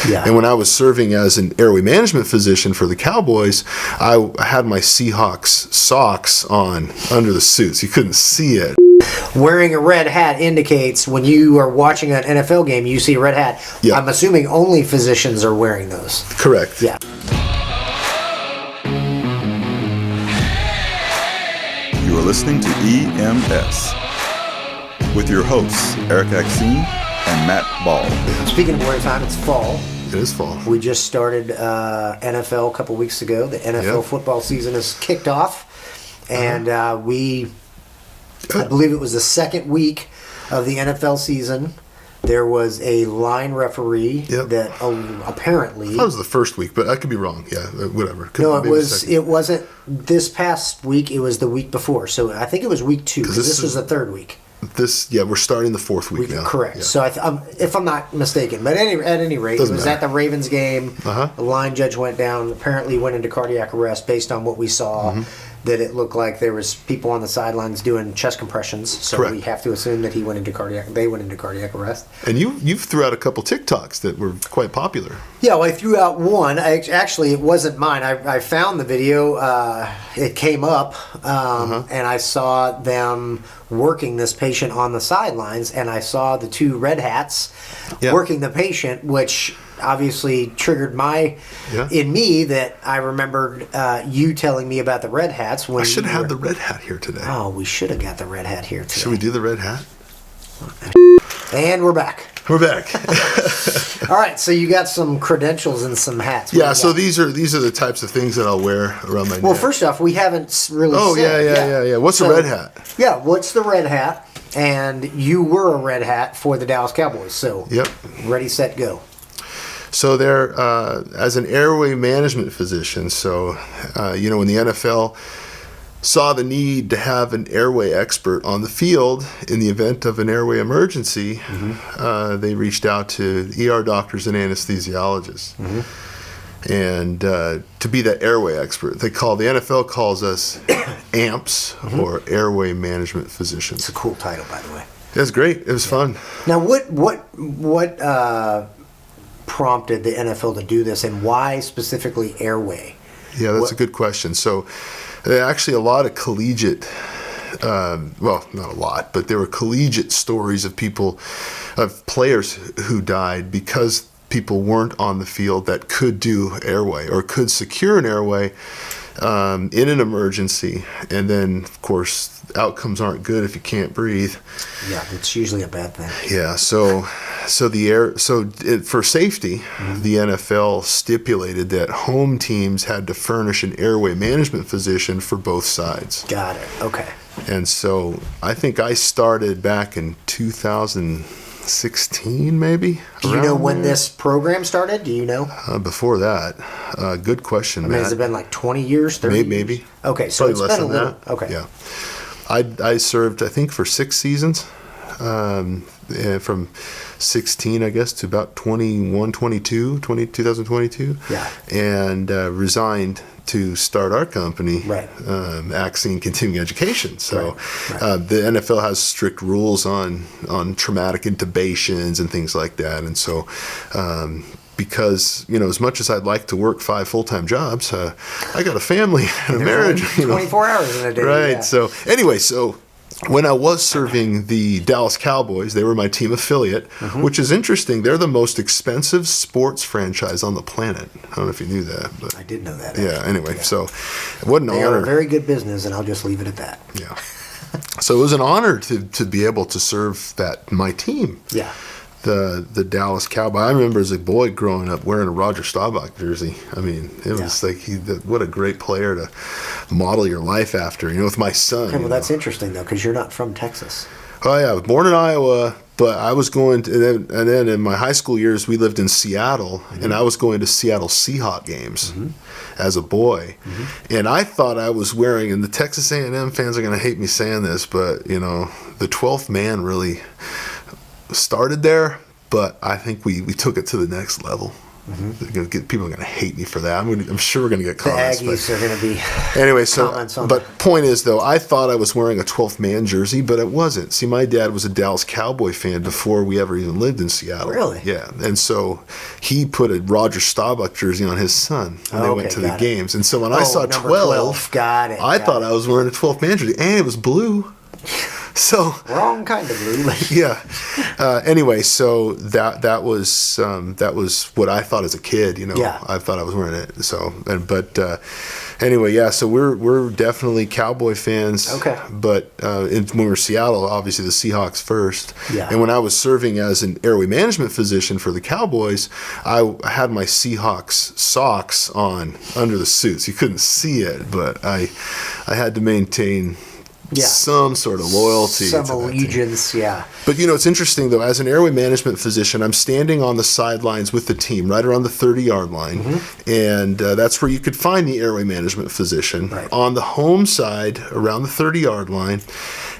Yeah. And when I was serving as an airway management physician for the Cowboys, I had my Seahawks socks on under the suits. You couldn't see it. Wearing a red hat indicates when you are watching an NFL game, you see a red hat. Yeah. I'm assuming only physicians are wearing those. Correct. Yeah. You are listening to EMS with your hosts, Erik Axene and Matt Ball. Speaking of wearing time, it's fall. It is fall. We just started NFL a couple weeks ago. The NFL football season is kicked off, and I believe it was the second week of the NFL season. There was a line referee that apparently... That was the first week, but I could be wrong. Yeah, whatever. No, it wasn't this past week. It was the week before. So I think it was week 2. Because this was the third week. We're starting the fourth week now. Correct. Yeah. So if I'm not mistaken, but at any rate, Doesn't it was matter. at the Ravens game. Uh-huh. The line judge went down. Apparently went into cardiac arrest based on what we saw. That it looked like there was people on the sidelines doing chest compressions. So Correct. we have to assume that they went into cardiac arrest. And you've threw out a couple TikToks that were quite popular. Yeah, well, I threw out one. Actually, it wasn't mine. I found the video. It came up, and I saw them working this patient on the sidelines, and I saw the two red hats working the patient, which obviously triggered in me that I remembered you telling me about the red hats. When I should have the red hat here today. Oh, we should have got the red hat here today. Should we do the red hat? And we're back. We're back. All right, so you got some credentials and some hats. Yeah, so these are the types of things that I'll wear around my neck. Well, first off, we haven't really said. Yeah. What's a red hat? Yeah, what's the red hat? And you were a red hat for the Dallas Cowboys, so ready, set, go. So they're, as an airway management physician, so, when the NFL saw the need to have an airway expert on the field in the event of an airway emergency, they reached out to ER doctors and anesthesiologists. And to be that airway expert, the NFL calls us AMPs, or Airway Management Physicians. It's a cool title, by the way. It was great. It was fun. Now, what prompted the NFL to do this, and why specifically airway? Yeah, that's a good question. So, actually, a lot of collegiate, well, not a lot, but there were collegiate stories of players who died because people weren't on the field that could do airway or could secure an airway in an emergency. And then, of course, outcomes aren't good if you can't breathe. Yeah, it's usually a bad thing. Yeah, for safety, the NFL stipulated that home teams had to furnish an airway management physician for both sides. Got it. Okay. And so I think I started back in 2016, maybe. Do you know when this program started? Do you know? Before that. Good question, Matt. Has it been like 20 years, 30 years? Maybe. Okay, so probably it's been a little. that. Okay. Yeah. I served, I think, for 6 seasons. From 16, I guess, to about 2022. Yeah. And resigned to start our company, Right. Axene Continuing Education. So Right. the NFL has strict rules on traumatic intubations and things like that. And so because, as much as I'd like to work 5 full-time jobs, I got a family and a marriage. 24 hours in a day. Right. Yeah. So anyway, when I was serving the Dallas Cowboys, they were my team affiliate, which is interesting. They're the most expensive sports franchise on the planet. I don't know if you knew that. But I did know that. yeah, anyway, so what an They honor. are a very good business, and I'll just leave it at that. Yeah. So it was an honor to be able to serve my team. Yeah. The Dallas Cowboys. I remember as a boy growing up wearing a Roger Staubach jersey. I mean, it was like what a great player to model your life after. With my son. Okay, well, that's interesting though, because you're not from Texas. Oh yeah, I was born in Iowa, but I was going to, and then in my high school years we lived in Seattle, and I was going to Seattle Seahawks games as a boy, and I thought I was wearing. And the Texas A&M fans are going to hate me saying this, but the 12th man really started there, but I think we took it to the next level. People are going to hate me for that. I'm sure we're going to get comments. The Aggies are going to be anyway. comments on But that. point is, though, I thought I was wearing a 12th man jersey, but it wasn't. See, my dad was a Dallas Cowboy fan before we ever even lived in Seattle. Really? Yeah. And so he put a Roger Staubach jersey on his son when they went to the games. And so when I saw number 12, got it. I thought I was wearing a 12th man jersey, and it was blue. So wrong kind of blue. yeah. Anyway, so that was what I thought as a kid. Yeah. I thought I was wearing it. So, anyway, yeah. So we're definitely Cowboy fans. Okay. But when we were in Seattle, obviously the Seahawks first. Yeah. And when I was serving as an airway management physician for the Cowboys, I had my Seahawks socks on under the suits. You couldn't see it, but I had to maintain. Yeah. Some sort of loyalty. Some to that team. allegiance, yeah. But it's interesting though. As an airway management physician, I'm standing on the sidelines with the team, right around the 30-yard line, and that's where you could find the airway management physician on the home side around the 30-yard line.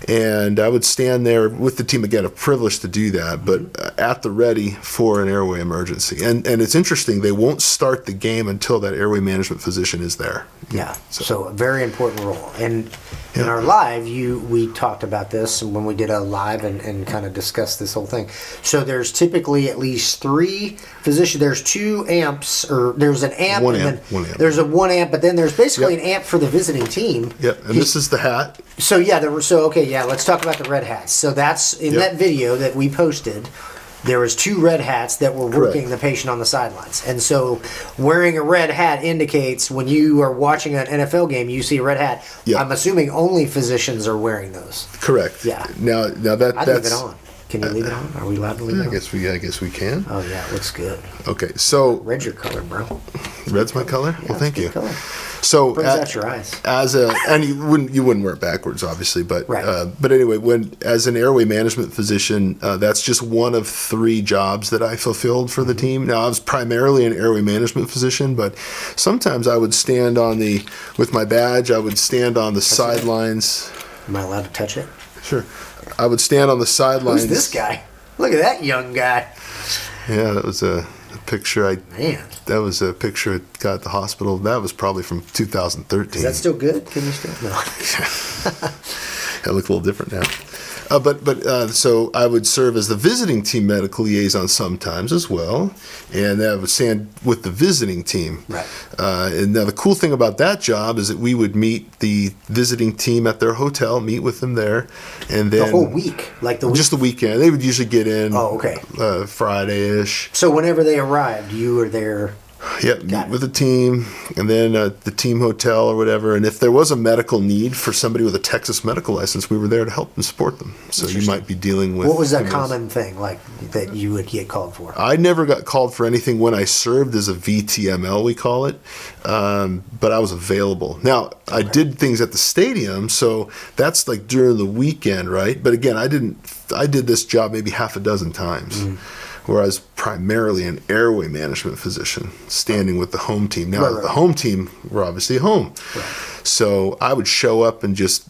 And I would stand there with the team, again, a privilege to do that, but at the ready for an airway emergency. And it's interesting, they won't start the game until that airway management physician is there. Yeah, so a very important role. And in our live, we talked about this when we did a live and kind of discussed this whole thing. So there's typically at least 3 physicians. There's 2 amps, or there's an amp. One and amp. then there's a 1 amp, but then there's basically an amp for the visiting team. Yep, and this is the hat. So let's talk about the red hats. So that's in that video that we posted. There was 2 red hats that were working the patient on the sidelines. And so wearing a red hat indicates when you are watching an NFL game, you see a red hat. Yeah. I'm assuming only physicians are wearing those. Correct. Yeah. Now I'd that's leave it on. Can you leave it on? Are we allowed to leave it on? I guess we can. Oh, yeah, it looks good. Okay, so Red's your color, bro. red's my color. Well, thank you. Color. So Brings out your eyes. and you wouldn't wear it backwards, obviously, but Right. but anyway, as an airway management physician, that's just one of 3 jobs that I fulfilled for the team. Now I was primarily an airway management physician, but sometimes I would stand with my badge. I would stand on the sidelines. Am I allowed to touch it? Sure, I would stand on the sidelines. Who's this guy? Look at that young guy. Yeah, that was a picture Man. That was a picture I got at the hospital. That was probably from 2013. Is that still good? Can you still? No. It looked a little different now. So I would serve as the visiting team medical liaison sometimes as well, and I would stand with the visiting team. Right. And now the cool thing about that job is that we would meet the visiting team at their hotel, meet with them there, and then The whole week? Like the week? just the weekend. They would usually get in. Oh, okay. Friday-ish. So whenever they arrived, you were there. Yep, meet with the team, and then the team hotel or whatever. And if there was a medical need for somebody with a Texas medical license, we were there to help and support them. So you might be dealing with... What was a common thing like that you would get called for? I never got called for anything when I served as a VTML, we call it, but I was available. Now, I did things at the stadium, so that's like during the weekend, right? But again, I did this job maybe half a dozen times. Where I was primarily an airway management physician, standing with the home team. Now, the home team were obviously home. Right. So I would show up and just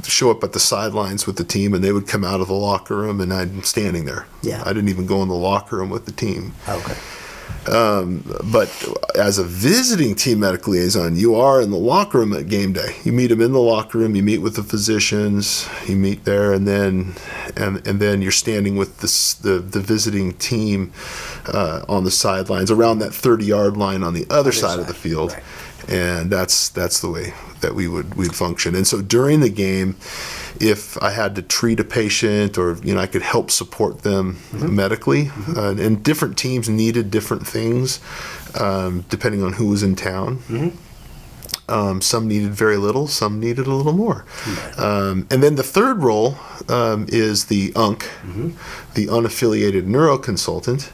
show up at the sidelines with the team, and they would come out of the locker room, and I'm standing there. Yeah. I didn't even go in the locker room with the team. Okay. But as a visiting team medical liaison, you are in the locker room at game day. You meet them in the locker room. You meet with the physicians. You meet there, and then you're standing with the visiting team on the sidelines around that 30-yard line on the other side of the field. Right. And that's the way that we'd function. And so during the game, if I had to treat a patient or I could help support them medically, and different teams needed different things depending on who was in town. Some needed very little, some needed a little more. And then the third role is the UNC, the unaffiliated neuroconsultant.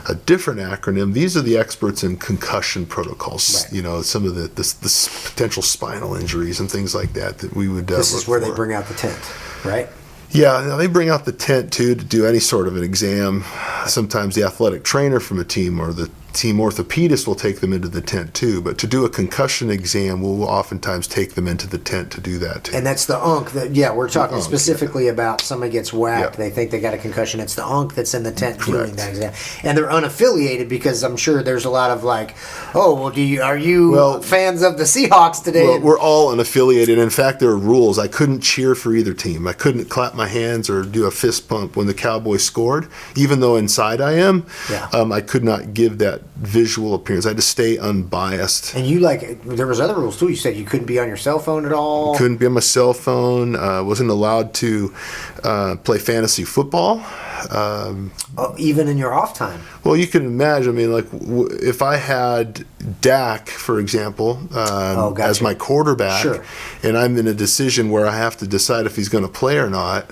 A different acronym. These are the experts in concussion protocols. Right. Some of the potential spinal injuries and things like that we would. This is where they bring out the tent, right? Yeah, they bring out the tent too to do any sort of an exam. Sometimes the athletic trainer from a team or the team orthopedist will take them into the tent too, but to do a concussion exam, we'll oftentimes take them into the tent to do that too. And that's the UNC that, we're talking specifically about somebody gets whacked, Yep. they think they got a concussion. It's the UNC that's in the tent doing Correct. that exam. And they're unaffiliated because I'm sure there's a lot of like, oh, well, are you fans of the Seahawks today? Well, we're all unaffiliated. In fact, there are rules. I couldn't cheer for either team. I couldn't clap my hands or do a fist pump when the Cowboys scored, even though inside I am. Yeah. I could not give that visual appearance. I had to stay unbiased. And you there was other rules too. You said you couldn't be on your cell phone at all. Couldn't be on my cell phone. Wasn't allowed to play fantasy football. Even in your off time. Well, you can imagine. I mean, like if I had Dak, for example, Gotcha. as my quarterback, Sure. and I'm in a decision where I have to decide if he's going to play or not.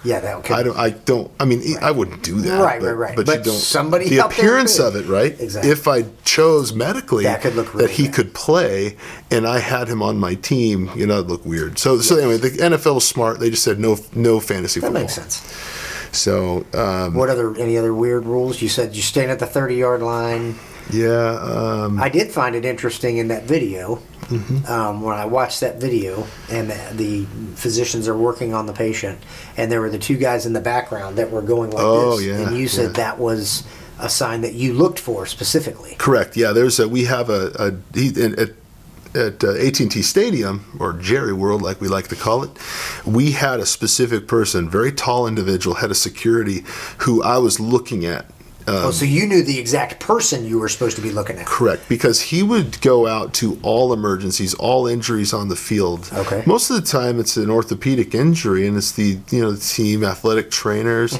Yeah, that could. I mean, I wouldn't do that. Right. But you don't. Somebody the out there appearance could. of it, right? Exactly. If I chose medically That could look really that he bad. could play, and I had him on my team, it'd look weird. So anyway, the NFL was smart. They just said no fantasy That football. makes sense. So Any other weird rules? You said you stand at the 30-yard line. yeah. I did find it interesting in that video. Mm-hmm. When I watched that video and the physicians are working on the patient, and there were the two guys in the background that were going like this. Yeah, and you said that was a sign that you looked for specifically. Correct. Yeah. We have at AT&T Stadium, or Jerry World, like we like to call it, we had a specific person, very tall individual, head of security, who I was looking at. So you knew the exact person you were supposed to be looking at. Correct, because he would go out to all emergencies, all injuries on the field. Okay. Most of the time, it's an orthopedic injury, and it's the team athletic trainers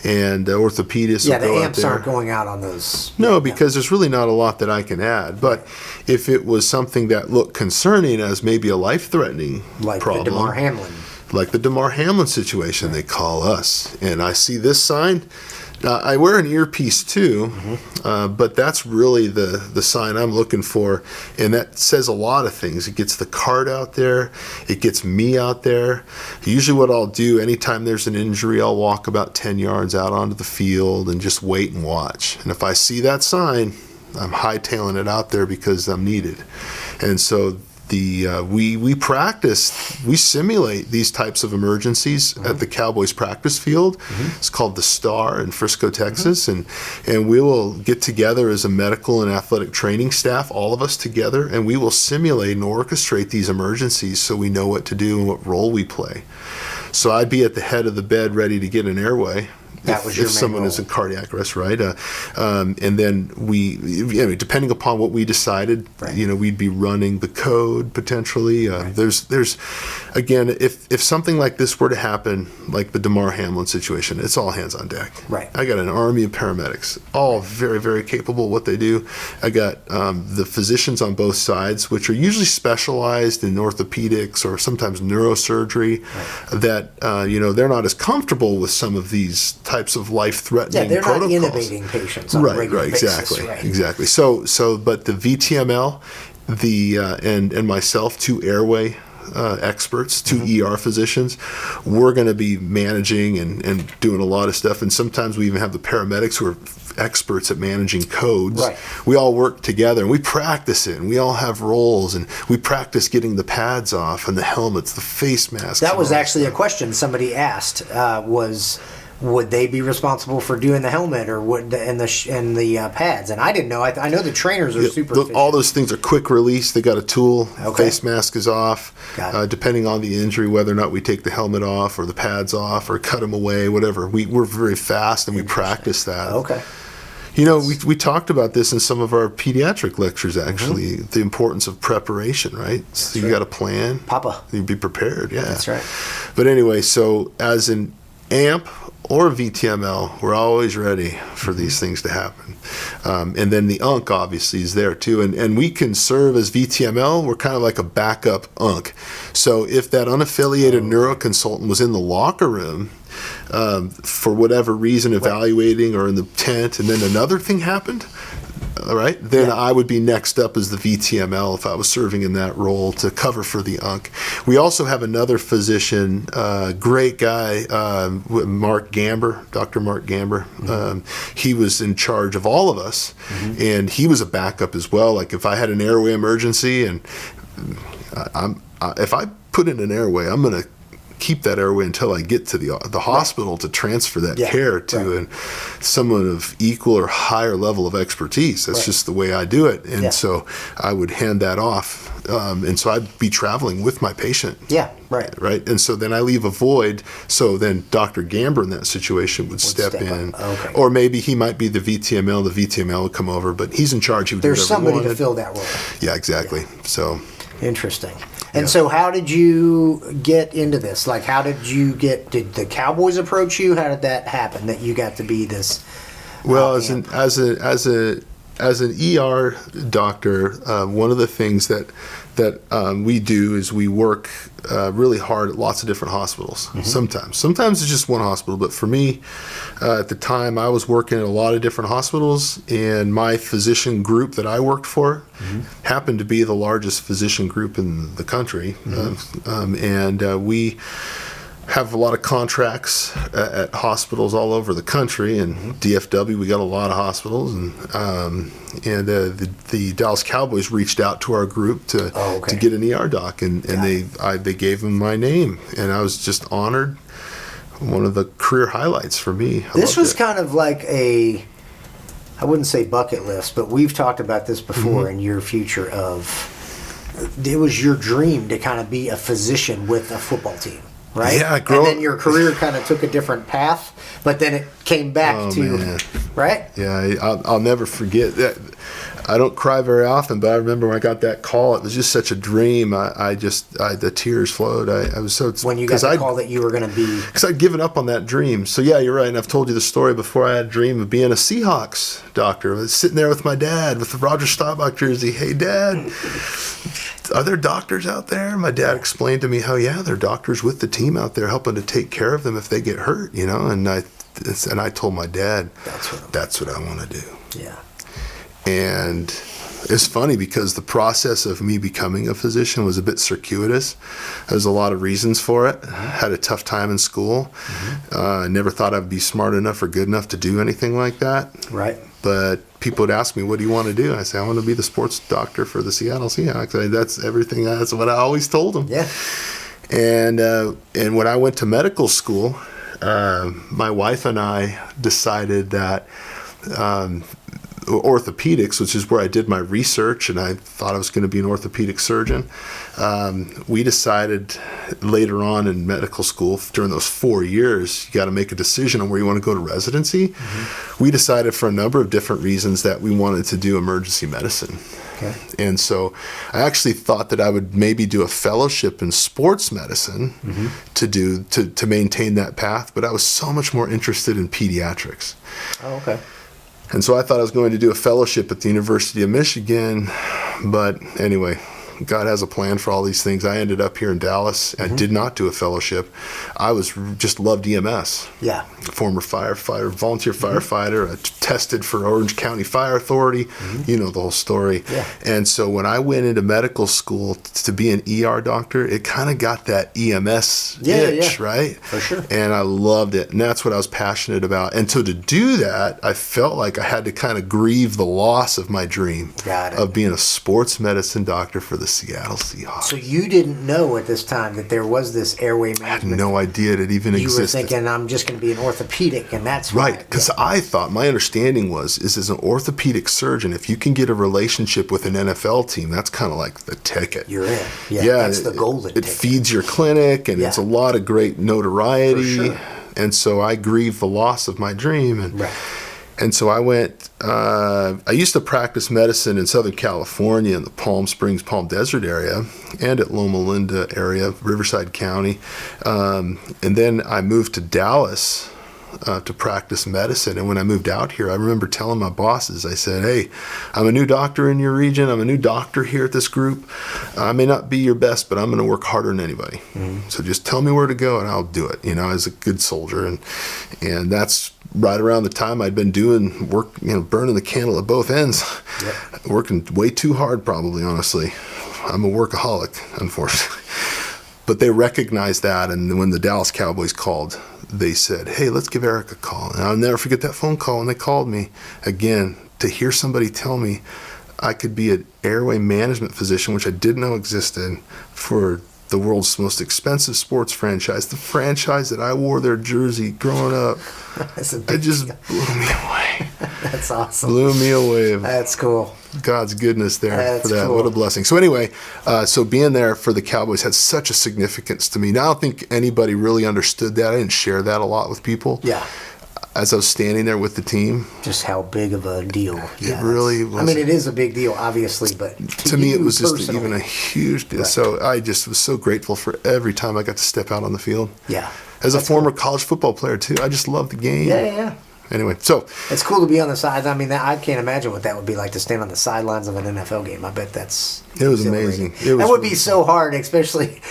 and orthopedists. Yeah, will the go amps out there. aren't going out on those. No, because there's really not a lot that I can add. But if it was something that looked concerning as maybe a life-threatening Like problem, the DeMar Hamlin. like the DeMar Hamlin situation, they call us. And I see this sign. I wear an earpiece too, but that's really the sign I'm looking for. And that says a lot of things. It gets the card out there. It gets me out there. Usually what I'll do, anytime there's an injury, I'll walk about 10 yards out onto the field and just wait and watch. And if I see that sign, I'm hightailing it out there because I'm needed. And so we practice, we simulate these types of emergencies at the Cowboys practice field. It's called the Star in Frisco, Texas, and we will get together as a medical and athletic training staff, all of us together, and we will simulate and orchestrate these emergencies so we know what to do and what role we play. So I'd be at the head of the bed ready to get an airway. That was your if main someone role. is in cardiac arrest, right? And then depending upon what we decided, Right. We'd be running the code potentially. There's, again, if something like this were to happen, like the DeMar Hamlin situation, it's all hands on deck. Right. I got an army of paramedics, all very, very capable at what they do. I got the physicians on both sides, which are usually specialized in orthopedics or sometimes neurosurgery. Right. That they're not as comfortable with some of these types of life-threatening They're protocols. not intubating patients on a regular basis. Exactly. So, but the VTML, and myself, two airway experts, two ER physicians, we're going to be managing and doing a lot of stuff. And sometimes we even have the paramedics who are experts at managing codes. Right. We all work together and we practice it, and we all have roles, and we practice getting the pads off and the helmets, the face masks. That was and all actually a stuff. question somebody asked. Would they be responsible for doing the helmet or the pads? And I didn't know. I know the trainers are super efficient. All those things are quick release. They got a tool. Okay. Face mask is off. Got it. Depending on the injury, whether or not we take the helmet off or the pads off or cut them away, whatever. We're very fast and we practice that. Okay. We talked about this in some of our pediatric lectures, actually, the importance of preparation, right? So you right. got a plan. Papa. You be prepared, yeah. That's right. But anyway, so as an AMP or VTML, we're always ready for these things to happen. And then the UNC obviously is there too. And we can serve as VTML. We're kind of like a backup UNC. So if that unaffiliated neuroconsultant was in the locker room for whatever reason, evaluating or in the tent, and then another thing happened, right? Then I would be next up as the VTML if I was serving in that role to cover for the UNC. We also have another physician, great guy, Mark Gamber, Dr. Mark Gamber. He was in charge of all of us, and he was a backup as well. Like if I had an airway emergency, and if I put in an airway, I'm going to keep that airway until I get to the hospital to transfer that care to someone of equal or higher level of expertise. That's just the way I do it. And so I would hand that off. And so I'd be traveling with my patient. Right. And so then I leave a void. So then Dr. Gamber in that situation would step in. Okay. Or maybe he might be the VTML. The VTML would come over, but he's in charge. He would There's somebody to fill that role. Yeah, exactly. So interesting. And so how did you get into this? Like, did the Cowboys approach you? How did that happen, that you got to be this? Well, as an ER doctor, one of the things that we do is we work really hard at lots of different hospitals. Sometimes it's just one hospital, but for me, at the time, I was working at a lot of different hospitals, and my physician group that I worked for happened to be the largest physician group in the country, and we have a lot of contracts at hospitals all over the country, and DFW, we got a lot of hospitals, and the Dallas Cowboys reached out to our group to get an ER doc, and they gave them my name, and I was just honored. One of the career highlights for me. This was kind of like I wouldn't say bucket list, but we've talked about this before in your future it was your dream to kind of be a physician with a football team. Right? Yeah, and then your career kind of took a different path, but then it came back right? Yeah, I'll never forget that. I don't cry very often, but I remember when I got that call, it was just such a dream. The tears flowed. I was so... When you got the call that you were going to be... Because I'd given up on that dream. So yeah, you're right, and I've told you the story before. I had a dream of being a Seahawks doctor. I was sitting there with my dad with the Roger Staubach jersey. Hey, Dad, are there doctors out there? My dad explained to me how, there are doctors with the team out there helping to take care of them if they get hurt, and I told my dad, that's what I want to do. Yeah. And it's funny because the process of me becoming a physician was a bit circuitous. There's a lot of reasons for it. I had a tough time in school. I never thought I'd be smart enough or good enough to do anything like that. Right. But people would ask me, what do you want to do? I say, I want to be the sports doctor for the Seattle Seahawks. That's everything. That's what I always told them. Yeah. And when I went to medical school, my wife and I decided that orthopedics, which is where I did my research, and I thought I was going to be an orthopedic surgeon. We decided later on in medical school, during those 4 years, you got to make a decision on where you want to go to residency. We decided for a number of different reasons that we wanted to do emergency medicine. Okay. And so I actually thought that I would maybe do a fellowship in sports medicine to maintain that path, but I was so much more interested in pediatrics. Oh, okay. And so I thought I was going to do a fellowship at the University of Michigan, but anyway, God has a plan for all these things. I ended up here in Dallas. I did not do a fellowship. I just loved EMS. Yeah. Former firefighter, volunteer firefighter. I tested for Orange County Fire Authority. You know the whole story. Yeah. And so when I went into medical school to be an ER doctor, it kind of got that EMS itch, right? For sure. And I loved it. And that's what I was passionate about. And so to do that, I felt like I had to kind of grieve the loss of my dream of being a sports medicine doctor for the Seattle Seahawks. So you didn't know at this time that there was this airway management? I had no idea it even existed. You were thinking, I'm just going to be an orthopedic, and that's right. Because I thought, my understanding was, as an orthopedic surgeon, if you can get a relationship with an NFL team, that's kind of like the ticket. You're in. Yeah, that's the golden ticket. It feeds your clinic, and it's a lot of great notoriety. For sure. And so I grieved the loss of my dream. And so I went, I used to practice medicine in Southern California in the Palm Springs, Palm Desert area, and at Loma Linda area, Riverside County. And then I moved to Dallas to practice medicine. And when I moved out here, I remember telling my bosses, I said, hey, I'm a new doctor in your region. I'm a new doctor here at this group. I may not be your best, but I'm going to work harder than anybody. So just tell me where to go and I'll do it, as a good soldier. And that's right around the time I'd been doing work, burning the candle at both ends, working way too hard, probably, honestly. I'm a workaholic, unfortunately. But they recognized that, and when the Dallas Cowboys called, they said, hey, let's give Erik a call. And I'll never forget that phone call when they called me. Again, to hear somebody tell me I could be an Airway Management Physician, which I didn't know existed, for the world's most expensive sports franchise, the franchise that I wore their jersey growing up. It just blew me away. That's awesome. Blew me away. That's cool. God's goodness there. That's for that. cool. What a blessing. So anyway, so being there for the Cowboys had such a significance to me. Now, I don't think anybody really understood that. I didn't share that a lot with people. Yeah. As I was standing there with the team. Just how big of a deal. It really was. I mean, it is a big deal, obviously, but to me, it was just personally, even a huge deal. Right. So I just was so grateful for every time I got to step out on the field. Yeah. As a former college football player, too, I just love the game. Yeah. Anyway, so. It's cool to be on the sides. I mean, I can't imagine what that would be like to stand on the sidelines of an NFL game. I bet that's. It was amazing. That would be so hard, especially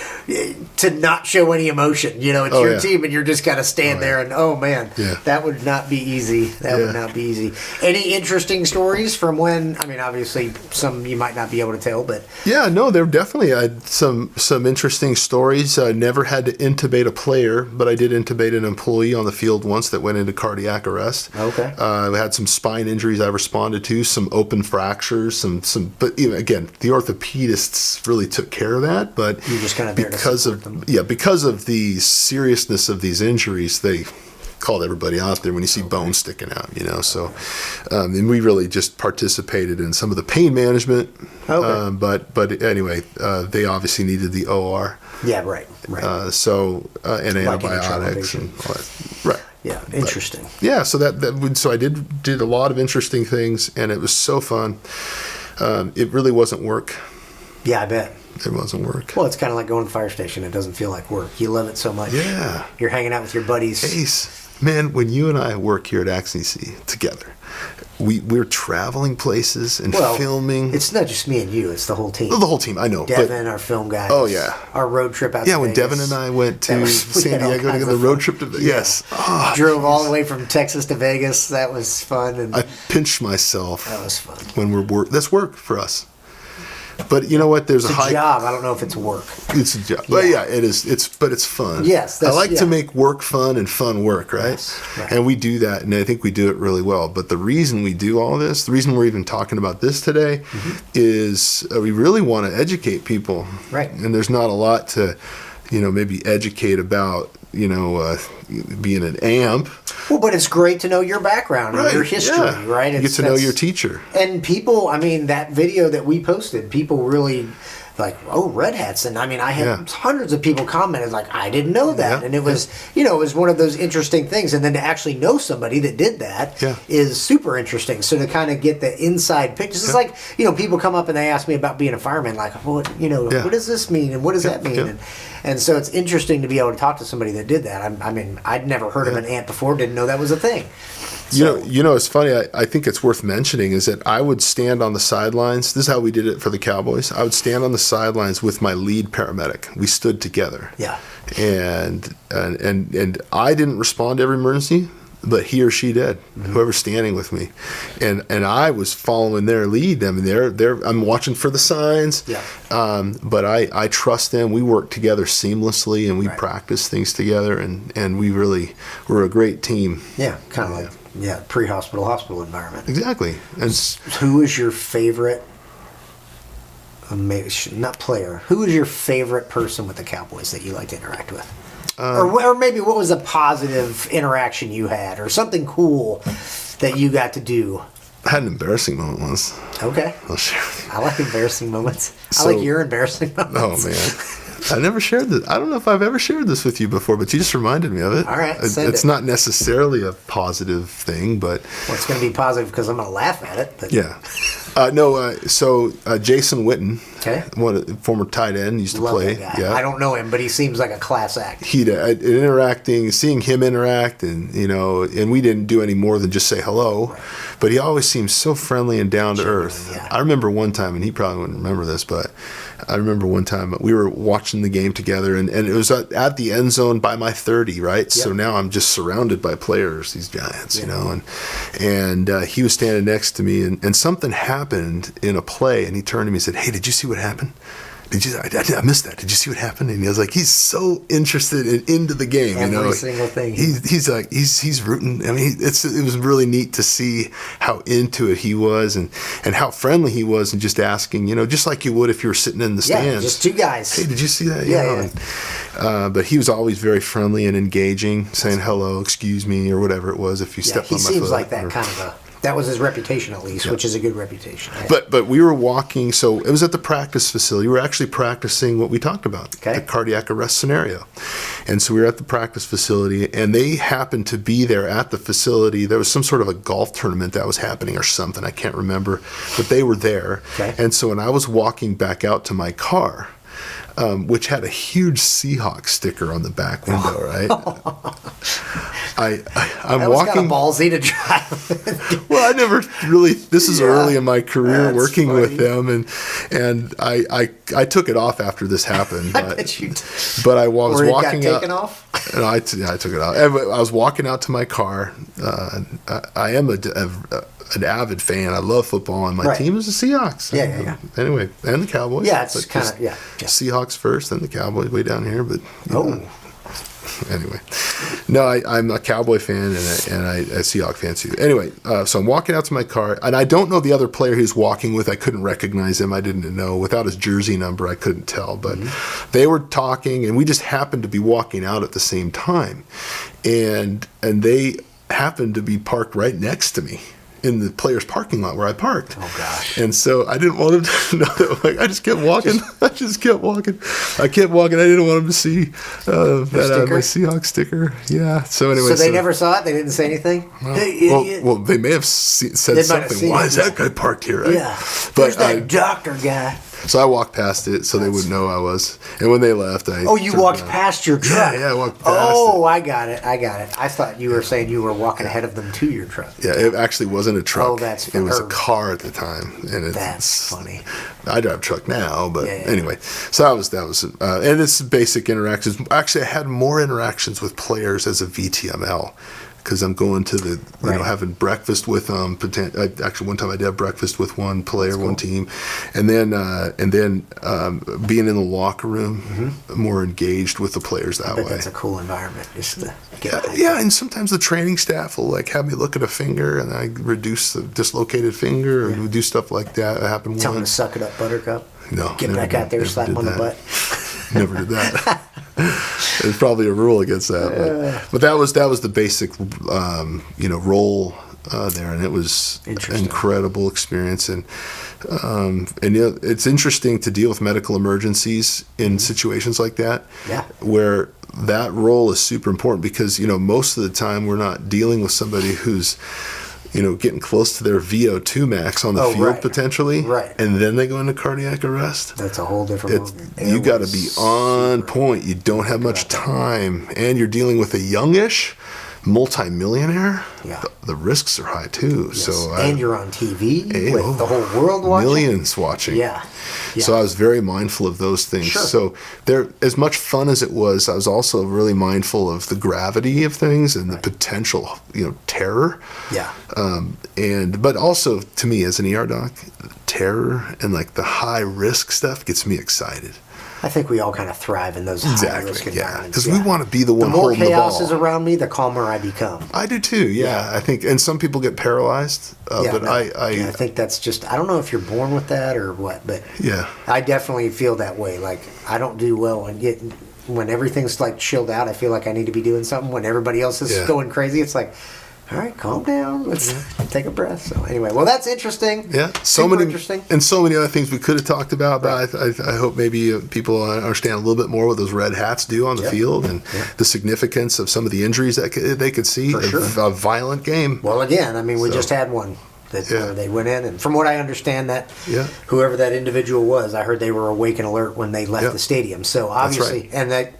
to not show any emotion. It's your team, and you're just got to stand there, and that would not be easy. That would not be easy. Any interesting stories from when? I mean, obviously, some you might not be able to tell, but there definitely had some interesting stories. I never had to intubate a player, but I did intubate an employee on the field once that went into cardiac arrest. Okay. I had some spine injuries I responded to, some open fractures, but again, the orthopedists really took care of that. But you're just kind of there because of the seriousness of these injuries, they called everybody out there when you see bones sticking out, So, and we really just participated in some of the pain management. Okay. But anyway, they obviously needed the OR. Yeah, right. And antibiotics and all that. Right. Yeah, interesting. So I did a lot of interesting things, and it was so fun. It really wasn't work. Yeah, I bet. It wasn't work. Well, it's kind of like going to the fire station. It doesn't feel like work. You love it so much. Yeah. You're hanging out with your buddies. Ace, man, when you and I work here at Axene together, we're traveling places and filming. It's not just me and you. It's the whole team. The whole team, I know. Devin, our film guy. Oh, yeah. Our road trip out to Vegas. Yeah, when Devin and I went to San Diego to get the road trip to Vegas. Yes. Oh, drove all the way from Texas to Vegas. That was fun. And I pinched myself. That was fun. When that's work for us. But you know what? There's it's a job. I don't know if it's work. It's a job. But it is. But it's fun. Yes. I like to make work fun and fun work, right? Yes, right? And we do that, and I think we do it really well. But the reason we do all this, the reason we're even talking about this today, is we really want to educate people. Right. And there's not a lot to, maybe educate about, being an amp. Well, but it's great to know your background and your history, right? You get to know your teacher. And people, I mean, that video that we posted, people really like, Red Hats. And I mean, I had hundreds of people commented like, I didn't know that. And it was, it was one of those interesting things. And then to actually know somebody that did that is super interesting. So to kind of get the inside pictures, it's like, people come up and they ask me about being a fireman, like, what does this mean? And what does that mean? And so it's interesting to be able to talk to somebody that did that. I mean, I'd never heard of an amp before, didn't know that was a thing. So, it's funny. I think it's worth mentioning is that I would stand on the sidelines. This is how we did it for the Cowboys. I would stand on the sidelines with my lead paramedic. We stood together. Yeah. And I didn't respond to every emergency, but he or she did. Whoever's standing with me, and I was following their lead. I mean, I'm watching for the signs. Yeah. But I trust them. We work together seamlessly, and we practice things together, and we're a great team. Yeah, kind of like. Yeah, pre-hospital, hospital environment. Exactly. And who is your favorite, not player, who is your favorite person with the Cowboys that you like to interact with? Or maybe what was a positive interaction you had or something cool that you got to do? I had an embarrassing moment once. Okay. I'll share with you. I like embarrassing moments. I like your embarrassing moments. Oh, man. I never shared this. I don't know if I've ever shared this with you before, but you just reminded me of it. All right, it's not necessarily a positive thing, but... Well, it's going to be positive because I'm going to laugh at it. But. Yeah. So Jason Witten, Okay. Former tight end, used to Love play. that guy. Yeah. I don't know him, but he seems like a class act. Seeing him interact, and and we didn't do any more than just say hello, Right. but he always seemed so friendly and down to earth. Yeah. I remember one time, and he probably wouldn't remember this, but I remember one time we were watching the game together, and it was at the end zone by my 30, right? Yep. So now I'm just surrounded by players, these Giants, and he was standing next to me, and something happened in a play, and he turned to me and said, "Hey, did you see what happened? I missed that. Did you see what happened?" And he was like, he's so interested and into the game. Every single thing. He's rooting. I mean, it was really neat to see how into it he was, and how friendly he was, and just asking, just like you would if you were sitting in the stands. Just two guys. Hey, did you see that? Yeah. But he was always very friendly and engaging, saying hello, excuse me, or whatever it was. If you stepped on my foot. He seems like that kind of that was his reputation, at least, which is a good reputation. But we were walking, so it was at the practice facility. We were actually practicing what we talked about, the cardiac arrest scenario. And so we were at the practice facility, and they happened to be there at the facility. There was some sort of a golf tournament that was happening or something. I can't remember. But they were there. Okay. And so when I was walking back out to my car, which had a huge Seahawks sticker on the back window, right? I'm walking. Kind of ballsy to drive. Well, I never really. This is early in my career That's working funny. with them, and I took it off after this happened. But, I bet you did. But I was Or it walking got out. taken off? No, I took it out. I was walking out to my car. I am an avid fan. I love football, and my team is the Seahawks. Yeah. Anyway, and the Cowboys. Yeah, it's kind of Seahawks first, then the Cowboys way down here. But anyway, no, I'm a Cowboy fan and a Seahawks fan too. Anyway, so I'm walking out to my car, and I don't know the other player he's walking with. I couldn't recognize him. I didn't know. Without his jersey number, I couldn't tell. But they were talking, and we just happened to be walking out at the same time. And they happened to be parked right next to me in the players' parking lot where I parked. Oh, gosh. And so I didn't want him to know that. Like, I just kept walking. I kept walking. I didn't want him to see my Seahawks sticker. Yeah. So anyway. So they never saw it? They didn't say anything? Well, they may have said something. Why is that guy parked here? Right? Yeah. But Where's that doctor guy? So I walked past it so they wouldn't know I was. And when they left, you walked past your truck? Yeah, I walked past it. I got it. I thought you were saying you were walking ahead of them to your truck. Yeah, it actually wasn't a truck. Oh, that's funny. It was a car at the time. And that's funny. I drive a truck now, but anyway. So that was and it's basic interactions. Actually, I had more interactions with players as a VTML. Because I'm going to having breakfast with them. Actually, one time I did have breakfast with one player, one team, and then being in the locker room, more engaged with the players that way. That's a cool environment. Just to get and sometimes the training staff will have me look at a finger, and I reduce the dislocated finger, or do stuff like that. It happened Tell once. them to suck it up, Buttercup. No, get back out there, slap him on the butt. Never did that. There's probably a rule against that, but that was the basic, role there, and it was an incredible experience. And it's interesting to deal with medical emergencies in situations like that, where that role is super important because most of the time we're not dealing with somebody who's getting close to their VO2 max on the field potentially, and then they go into cardiac arrest. That's a whole different. You got to be on point. You don't have much time, and you're dealing with a youngish multi-millionaire. Yeah, the risks are high too. Yes. So and you're on TV with the whole world watching. Millions watching. Yeah. So I was very mindful of those things. Sure. So there, as much fun as it was, I was also really mindful of the gravity of things and the potential, terror. Yeah. But also to me as an ER doc, terror and the high risk stuff gets me excited. I think we all kind of thrive in those high risk environments. Because we want to be the one holding the ball. The more chaos is around me, the calmer I become. I do too. Yeah. I think, and some people get paralyzed. I think that's just. I don't know if you're born with that or what, but I definitely feel that way. Like I don't do well when everything's chilled out. I feel like I need to be doing something. When everybody else is going crazy, it's like, all right, calm down. Let's take a breath. So anyway, well, that's interesting. Yeah, interesting, and so many other things we could have talked about. But I hope maybe people understand a little bit more what those red hats do on the field and the significance of some of the injuries that they could see. For sure. A violent game. Well, again, we just had one where they went in. And from what I understand, that whoever that individual was, I heard they were awake and alert when they left the stadium. So obviously, and that,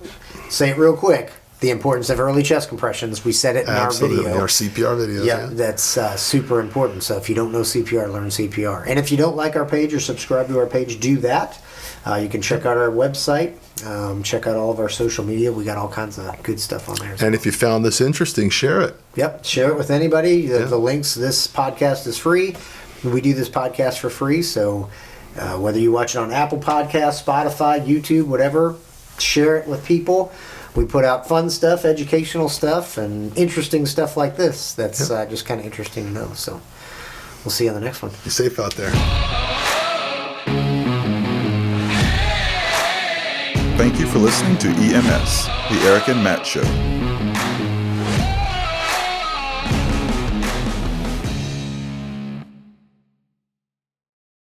say it real quick, the importance of early chest compressions. We said it in our video. Our CPR videos. Yeah, that's super important. So if you don't know CPR, learn CPR. And if you don't like our page or subscribe to our page, do that. You can check out our website, check out all of our social media. We got all kinds of good stuff on there. And if you found this interesting, share it. Yep, share it with anybody. The links, this podcast is free. We do this podcast for free. So whether you watch it on Apple Podcasts, Spotify, YouTube, whatever, share it with people. We put out fun stuff, educational stuff, and interesting stuff like this. That's just kind of interesting to know. So we'll see you on the next one. Be safe out there. Thank you for listening to EMS, the Erik and Matt Show.